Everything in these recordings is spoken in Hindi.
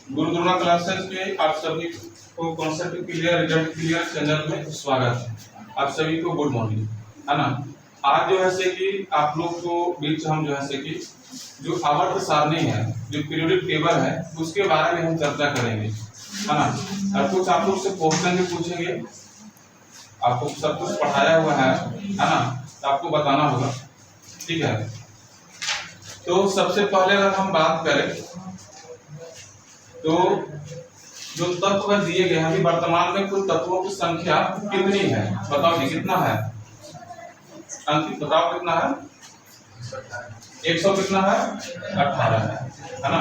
गुरुद्रोणा क्लासेस के आप सभी को concept clear result clear channel में स्वागत है। आप सभी को गुड मॉर्निंग, है ना। आज जो है से कि आप लोग को बीच हम जो है से कि जो आवर्त सारणी है, जो पीरियोडिक टेबल है, उसके बारे में हम चर्चा करेंगे, है ना। और कुछ आप लोग से क्वेश्चन भी पूछेंगे। आपको सब कुछ पढ़ाया हुआ है ना, तो आपको बताना होगा, ठीक है। तो सबसे पहले अगर हम बात करें तो जो तत्व दिए गए हैं, अभी वर्तमान में कुल तत्वों की संख्या कितनी है? बताओ जी, कितना है? अंकित बताओ कितना है? 100 कितना है? 18 है ना।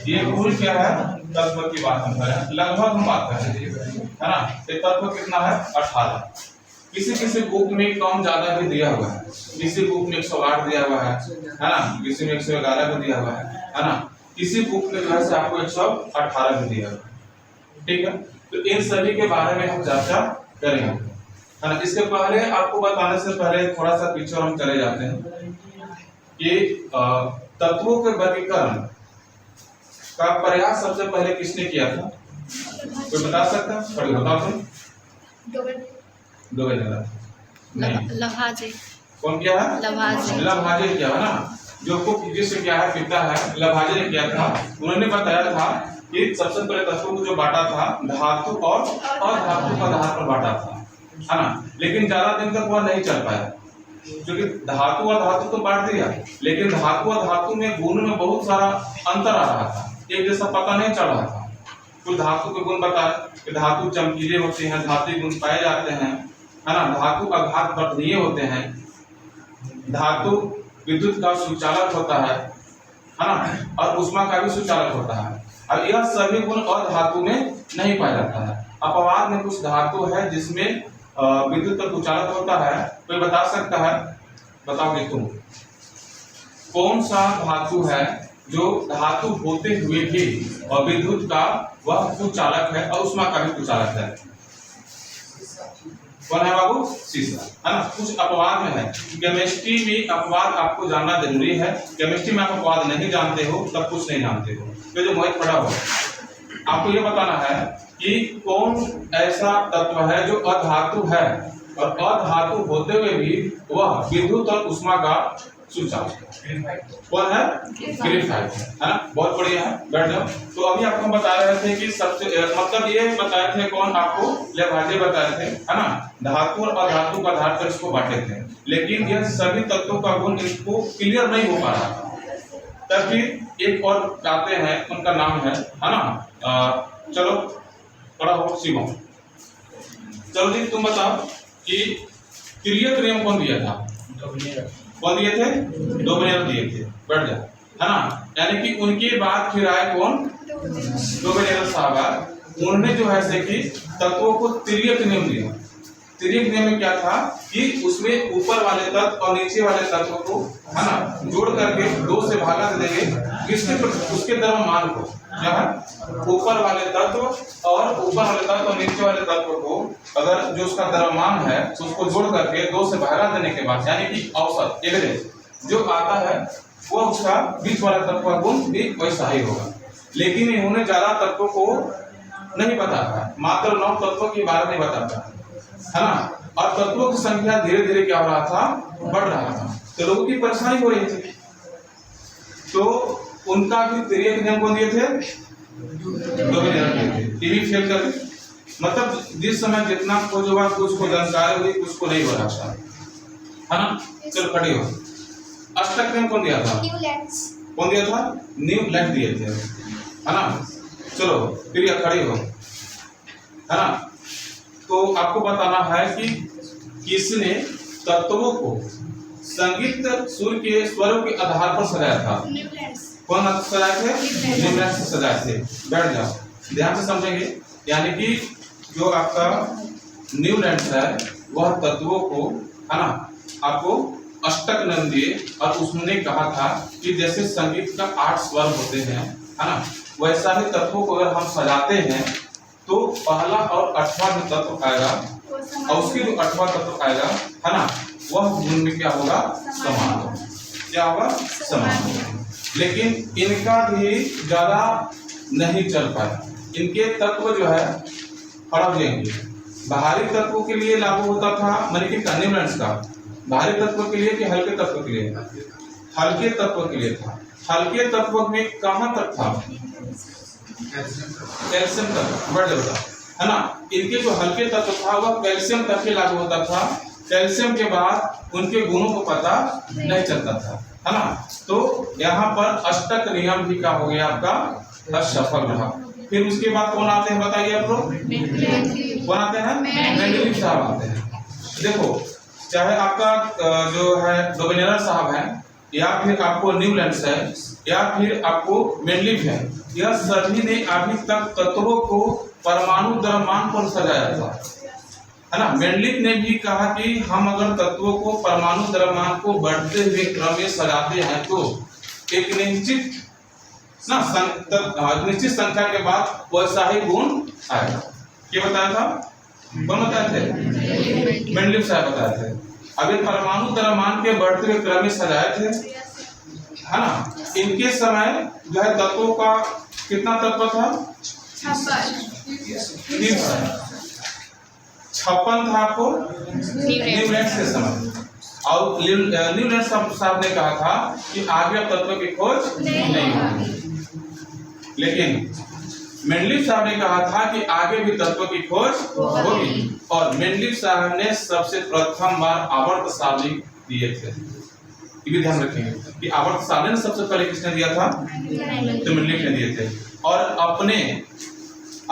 ये कुल क्या है? तत्व की बात हम करें, लगभग हम बात करें, है ना। ये तत्व कितना है? 18। किसी किसी बुक में कम ज्यादा भी दिया हुआ है, किसी बुक में 108 दिया हुआ है ना, किसी में 111 भी दिया हुआ है ना। किसी बुक में जो है आपको 118 भी दिया हुआ है, ठीक है। तो इन सभी के बारे में हम चर्चा करेंगे, है ना। इसके पहले आपको बताने से पहले थोड़ा सा पीछे हम चले जाते हैं कि तत्वों के वर्गीकरण का प्रयास सबसे पहले किसने किया था? कोई बता सकता है? पढ़ो, बताओ तुम। लभाजे। कौन किया है? लभाजे किया है ना। जो को जिससे क्या है पिता है, लभाजे ने किया था। उन्होंने बताया था कि सबसे पहले तत्वों को जो बांटा था धातु और अधातु का आधार पर बांटा था, है ना। लेकिन ज्यादा दिन तक वह नहीं चल पाया, क्योंकि धातु और धातु तो बांट दिया, लेकिन धातु और धातु में गुण में बहुत सारा अंतर आ रहा था, एक जैसा पता नहीं चल रहा था। कुछ धातु के गुण बताए कि धातु चमकीले होते हैं, धातु गुण पाए जाते हैं, है ना। धातु आघात वर्धनीय होते हैं, धातु विद्युत का सुचालक होता है ना, और ऊष्मा का भी सुचालक होता है। अब यह सभी गुण अधातु में नहीं पाया जाता है। अपवाद में कुछ धातु है जिसमें विद्युत का सुचालक होता है। कोई बता सकता है? बताओगे तुम। कौन सा धातु है जो धातु होते हुए भी और विद्युत का वह सुचालक है और ऊष्मा का भी सुचालक है? कौन है बाबू? सीसा, है ना। कुछ अपवाद में है। केमिस्ट्री में अपवाद आपको जानना जरूरी है। केमिस्ट्री में आप अपवाद नहीं जानते हो तब कुछ नहीं जानते हो। तो जो मोहित पढ़ा हो, आपको ये बताना है कि कौन ऐसा तत्व है जो अधातु है और अधातु होते हुए भी वह विद्युत और ऊष्मा का सुचालक है। कौन है? ग्रेफाइट, है ना। बहुत बढ़िया है, बैठ जाओ। तो अभी आपको बता रहे थे कि सबसे मतलब ये बताए थे, कौन आपको? लभाजे बताए थे, है ना। धातु और अधातु का आधार पर इसको बांटे थे, लेकिन यह सभी तत्वों का गुण इसको क्लियर नहीं हो पा रहा था। तब फिर एक और आते हैं, उनका नाम है ना। चलो पढ़ा हो शिवम। चलो जी, तुम बताओ कि तिर्यक नियम कौन दिया था? कौन दिए थे? डोबेनियर दिए थे। बैठ जा, है ना। यानी कि उनके बाद फिर आए कौन? डोबेनियर साहब। उन्होंने जो है से कि तत्वों को तिर्यक नियम दिया। तिर्यक नियम में क्या था कि उसमें ऊपर वाले तत्व और नीचे वाले तत्व को, है ना, जोड़ करके 2 से भागा दे देंगे किसके? उसके द्रव्यमान को। क्या है? ऊपर वाले तत्व और नीचे वाले तत्व को अगर जो उसका द्रव्यमान है तो उसको जोड़ करके 2 से भागा देने के बाद, यानी कि औसत एवरेज जो आता है वो उसका बीच वाला तत्व का गुण भी वैसा ही होगा। लेकिन इन्होंने ज्यादा तत्वों को नहीं बताया, मात्र 9 तत्वों के बारे में बताता है ना। और तत्वों की संख्या धीरे धीरे क्या हो रहा था? बढ़ रहा था, तो लोगों की परेशानी हो रही थी। तो उनका भी तिर्यक नियम कौन दिए थे? डोबेनियर दिए थे। टीवी फेल कर, मतलब जिस समय जितना खोज हुआ कुछ को जानकारी हुई, कुछ को नहीं हो रहा था, है ना। चलो खड़े हो। अष्टक नियम कौन दिया था? कौन दिया था? न्यूलैंड दिए थे, है ना। चलो फिर खड़े हो, है ना। तो आपको बताना है कि किसने तत्वों को संगीत सुर के स्वरों के आधार पर सजाया था? कौन सजाए थे? न्यूलैंड से सजाए थे। बैठ जाओ, ध्यान से समझेंगे। यानी कि जो आपका न्यूलैंड है वह तत्वों को, है ना, आपको अष्टक नाम दिए और उसने कहा था कि जैसे संगीत का 8 स्वर होते हैं, है ना, वैसा ही तत्वों को अगर हम सजाते हैं तो पहला और 8वां जो तत्व आएगा और उसकी जो 8वां तत्व आएगा, है ना, वह गुण में क्या होगा? समान होगा। क्या होगा? समान होगा। लेकिन इनका भी ज्यादा नहीं चल पाए। इनके तत्व जो है फड़ा हो जाएंगे। बाहरी तत्वों के लिए लागू होता था, माने कि न्यूट्रल्स का बाहरी तत्व के लिए कि हल्के तत्व के लिए? हल्के तत्व के लिए था। हल्के तत्व में कहाँ तक था? कैल्शियम तक, बढ़ जाता है ना। इनके जो हल्के तत्व था वह कैल्शियम तक के लागू होता था। कैल्शियम के बाद उनके गुणों को पता नहीं चलता था, है ना। तो यहाँ पर अष्टक नियम भी क्या हो गया आपका? असफल रहा। फिर उसके बाद कौन आते हैं बताइए आप लोग? कौन आते हैं? मेंडलीव साहब आते हैं। देखो, चाहे आपका जो है डोबेनेरर साहब है, या फिर आपको न्यूलैंड्स है, या फिर आपको मेंडलीव है, यह सभी ने अभी तक तत्वों को परमाणु द्रव्यमान पर सजाया था, है ना। मेंडलीव ने भी कहा कि हम अगर तत्वों को परमाणु द्रव्यमान को बढ़ते हुए क्रम में सजाते हैं तो एक निश्चित निश्चित संख्या के बाद वैसा ही गुण आएगा। क्या बताया था? कौन बताए थे? मेंडलीव साहब बताए थे। अभी परमाणु द्रव्यमान के बढ़ते हुए क्रम में सजाए थे, है ना। इनके समय जो है तत्वों का कितना तत्व था? 56 था आपको न्यूलैंड्स के समय। और न्यूलैंड्स साहब ने कहा था कि आगे तत्व की खोज नहीं होगी, लेकिन मेंडलीव साहब ने कहा था कि आगे भी तत्व की खोज होगी। और मेंडलीव साहब ने सबसे प्रथम बार आवर्त सारणी दिए थे। ये भी ध्यान रखेंगे कि आवर्त सारणी सबसे पहले किसने दिया था? तो मेंडलीव ने दिए थे। और अपने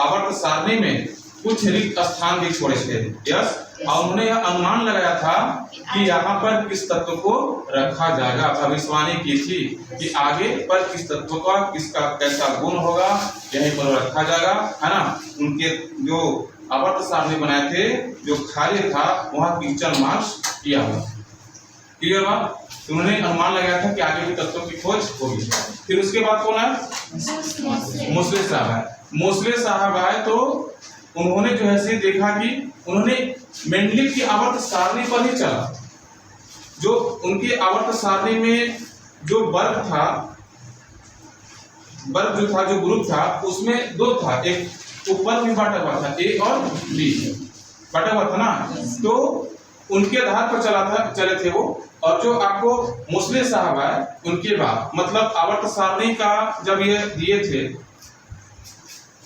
आवर्त सारणी में कुछ रिक्त स्थान भी छोड़े थे। यस, और उन्होंने यह अनुमान लगाया था कि यहाँ पर किस तत्व को रखा जाएगा। भविष्यवाणी की थी कि आगे पर किस तत्व का किसका कैसा गुण होगा, यहीं पर रखा जाएगा, है ना। उनके जो आवर्त सारणी बनाए थे, जो खाली था वहाँ क्वेश्चन मार्क्स किया हुआ। क्लियर बात? उन्होंने अनुमान लगाया था कि आगे भी तत्वों की खोज होगी। फिर उसके बाद कौन है? मोस्ले साहब है। मोस्ले साहब आए तो उन्होंने जो है से देखा कि उन्होंने मेंडलीव की आवर्त सारणी पर ही चला। जो उनकी आवर्त सारणी में जो वर्ग था, वर्ग जो था, जो ग्रुप था, उसमें दो था, एक ऊपर में बांटा हुआ था, ए और बी बांटा हुआ था ना। तो उनके आधार पर चले थे वो। और जो आपको मोस्ले साहब है उनके बाद, मतलब आवर्त सारणी का जब ये दिए थे,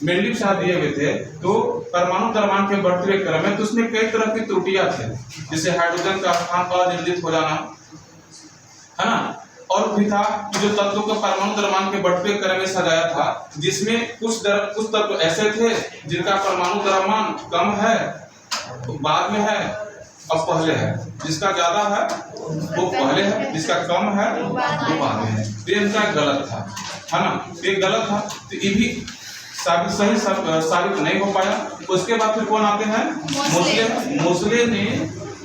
मेंडलीव साहब दिए हुए थे, तो परमाणु द्रव्यमान के बढ़ते हुए क्रम में तो उसमें कई तरह की त्रुटियां थे, जैसे हाइड्रोजन का स्थान अनिर्दिष्ट हो जाना, है ना। और भी था कि जो तत्वों को परमाणु द्रव्यमान के बढ़ते हुए क्रम में सजाया था, जिसमें कुछ तत्व ऐसे थे जिनका परमाणु द्रव्यमान कम है, बाद में है, अब पहले है। जिसका ज्यादा है वो पहले है, जिसका कम है वो बाद में है। तो इनका गलत था, है ना। ये गलत था, तो ये भी साबित नहीं हो पाया। उसके बाद फिर कौन आते हैं? मोस्ले। मोस्ले ने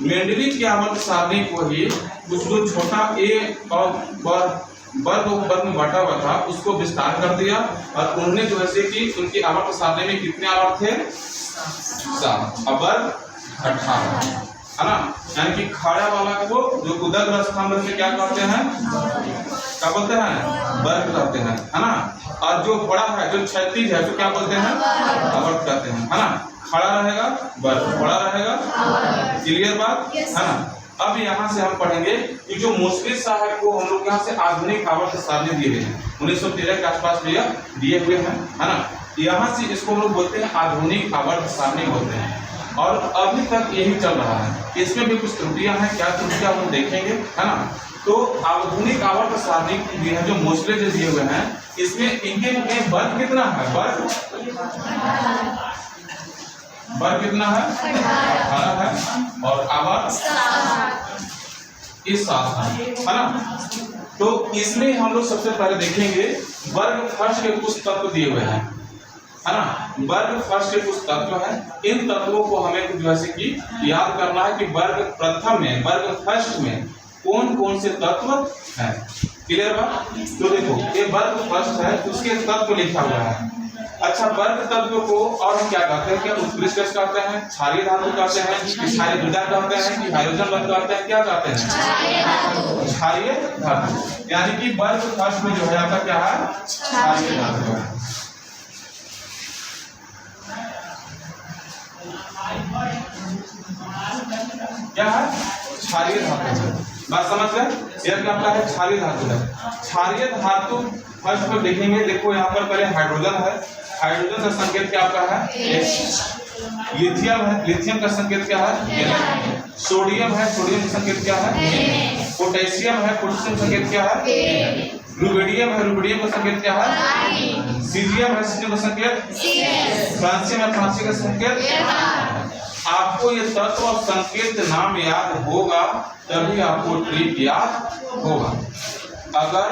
मेंडलीव की आवर्त सारणी को ही कुछ जो छोटा ए और वर्ग में बटा हुआ था उसको विस्तार कर दिया। और उन्होंने जो है कि उनकी आवर्त सारणी में कितने आवर्त थे? 7 और वर्ग 18, है ना। यानी कि खड़ा वाला को जो उदग्र स्तंभ से क्या कहते हैं? क्या बोलते हैं? वर्ग कहते हैं, है ना। और जो बड़ा है, जो क्षैतिज है, तो क्या बोलते हैं? आवर्त कहते हैं, है ना। खड़ा रहेगा वर्ग, बड़ा रहेगा। क्लियर बात, है ना। अब यहाँ से हम पढ़ेंगे कि जो मोस्ले साहब को हम लोग यहाँ से आधुनिक आवर्त सारणी दिए हुए हैं, 1913 के आसपास दिए हुए हैं, है ना। यहाँ से इसको हम लोग बोलते हैं आधुनिक आवर्त सारणी बोलते हैं। और अभी तक यही चल रहा है। इसमें भी कुछ त्रुटियां हैं, क्या त्रुटियां हम देखेंगे, है ना। तो आधुनिक आवर्त सारणी है जो मोस्ले जो दिए हुए हैं, इसमें इनके वर्ग कितना है? वर्ग कितना है? 18 है। और आवर्त इस 7 है ना। तो इसमें हम लोग सबसे पहले देखेंगे वर्ग फर्स्ट के कुछ तत्व दिए हुए हैं, है ना। वर्ग फर्स्ट के कुछ तत्व हैं। इन तत्वों को हमें जो है कि याद करना है कि वर्ग प्रथम में, वर्ग फर्स्ट में कौन कौन से तत्व हैं। क्लियर बात? तो देखो, ये वर्ग फर्स्ट है, उसके तत्व लिखा हुआ है। अच्छा, वर्ग तत्व को और हम क्या कहते हैं? क्या उत्कृष्ट कहते हैं, क्षारीय धातु कहते हैं, क्षारीय मृदा कहते हैं, कि हाइड्रोजन बल कहते हैं, क्या कहते हैं? क्षारीय धातु। यानी कि वर्ग फर्स्ट में जो है आपका क्या है? क्षारीय धातु है। क्षारीय धातु है। बात समझ गए? यह क्या है? क्षारीय धातु है। क्षारीय धातु फर्स्ट में देखेंगे, देखो यहाँ पर पहले हाइड्रोजन है, हाइड्रोजन का संकेत क्या आपका है? H। लिथियम है, लिथियम का संकेत क्या है? N। सोडियम है, सोडियम का संकेत क्या है? N। पोटेशियम है, पोटेशियम का संकेत क्या है? A। रुबिडियम है, रुबिडियम का संकेत क्या है? I। सीजियम है, सीजियम का संकेत CS। फ्रांसियम है, फ्रांसियम का संकेत Fr। आपको ये तत्व और संकेत नाम याद होगा तभी आपको ट्रिक याद होगा। अगर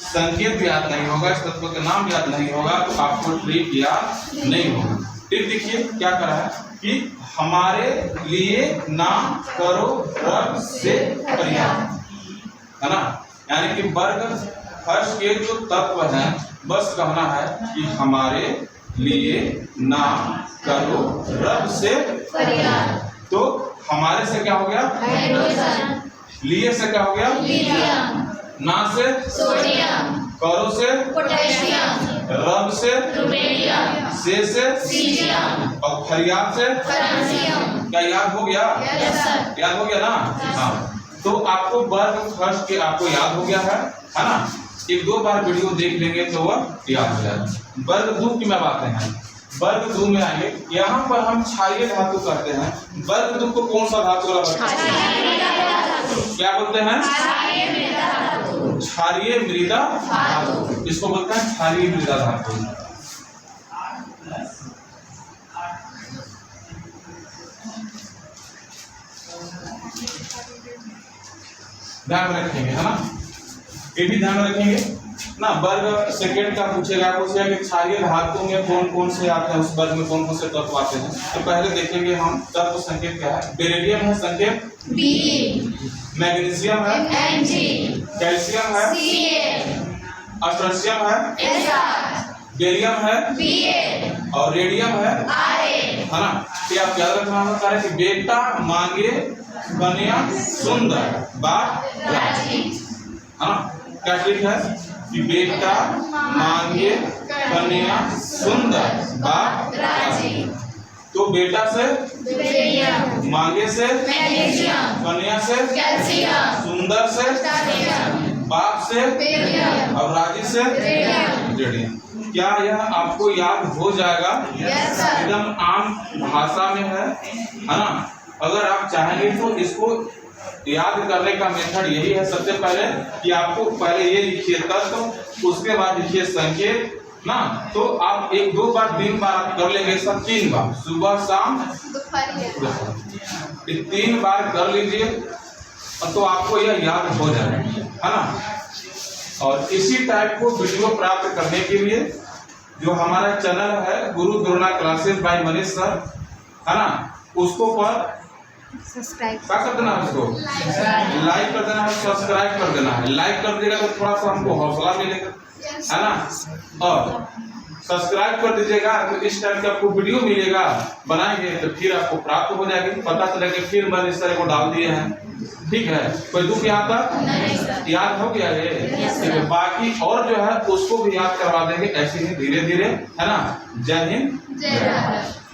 संकेत याद नहीं होगा, इस तत्व का नाम याद नहीं होगा तो आपको ट्रिक याद नहीं होगा। ट्रिक देखिए क्या करा है कि हमारे लिए नाम करो रब से पर्याप्त, है ना। यानी कि वर्ग फर्स्ट के जो तत्व हैं बस कहना है कि हमारे लिए नाम करो रब से पर्याप्त। तो हमारे से क्या हो गया? हाइड्रोजन। लिए से क्या हो गया? लिथियम। ना से सोडियम। करो से पोटेशियम। रब से रुबिडियम। से सीजियम। और फरियाद से फ्रांसियम। क्या याद हो गया? Yes sir. याद हो गया ना? हाँ। तो आपको वर्ग फर्स्ट के आपको याद हो गया है ना। एक दो बार वीडियो देख लेंगे तो वह याद हो जाएगा। वर्ग 2 की मैं बातें हैं, वर्ग 2 में आएंगे। यहाँ पर हम क्षारीय धातु करते हैं। वर्ग 2 को कौन सा धातु क्या बोलते हैं? क्षारीय मृदा धातु। इसको बोलते हैं क्षारीय मृदा धातु। ध्यान रखेंगे, है ना, ये भी ध्यान रखेंगे ना। वर्ग सेकेंड का पूछेगा कि क्षारीय धातु में कौन कौन से आते हैं, उस वर्ग में कौन कौन से तत्व आते हैं। तो पहले देखेंगे हम तत्व संकेत क्या है। बेरिलियम है संकेत B। मैग्नीशियम है Mg। कैल्शियम है Ca। अस्ट्रोसियम है Sr। बेरियम है Ba। और रेडियम है Ra, है ना। ये आप याद रखना होता है कि बेटा मांगे कन्या सुंदर बाप राजी, है ना। क्या ठीक है कि बेटा मांगे कन्या सुंदर बाप राजी। तो बेटा से बेरिलियम, मांगे से मैग्नीशियम, कन्या से कैल्शियम, सुंदर से बाप से बेरिलियम और राजी से रेडियम। क्या यह आपको याद हो जाएगा? Yes sir. एकदम आम भाषा में है ना। अगर आप चाहेंगे तो इसको याद करने का मेथड यही है। सबसे पहले कि आपको पहले ये लिखिए तत्व, उसके बाद लिखिए संकेत ना। तो आप 1 2 बार 3 बार आप कर लेंगे, सब 3 बार, सुबह शाम दोपहर, 3 बार कर लीजिए तो आपको यह याद हो जाएगा, है ना। और इसी टाइप को वीडियो प्राप्त करने के लिए जो हमारा चैनल है गुरु Drona classes bye Manish sir, है ना, उसको पर सब्सक्राइब क्या कर देना है, उसको लाइक कर देना है, सब्सक्राइब कर देना है। लाइक कर देगा तो थोड़ा सा हमको हौसला मिलेगा, है ना। और सब्सक्राइब कर दीजिएगा तो इस टाइप का आपको वीडियो मिलेगा, बनाएंगे तो फिर आपको प्राप्त हो जाएगी, पता चलेगा फिर मैंने इस तरह को डाल दिए हैं। ठीक है, कोई दुख यहाँ तक याद हो गया ये? ठीक है, बाकी और जो है उसको भी याद करवा देंगे ऐसे ही धीरे धीरे, है ना। जय हिंद जय भारत।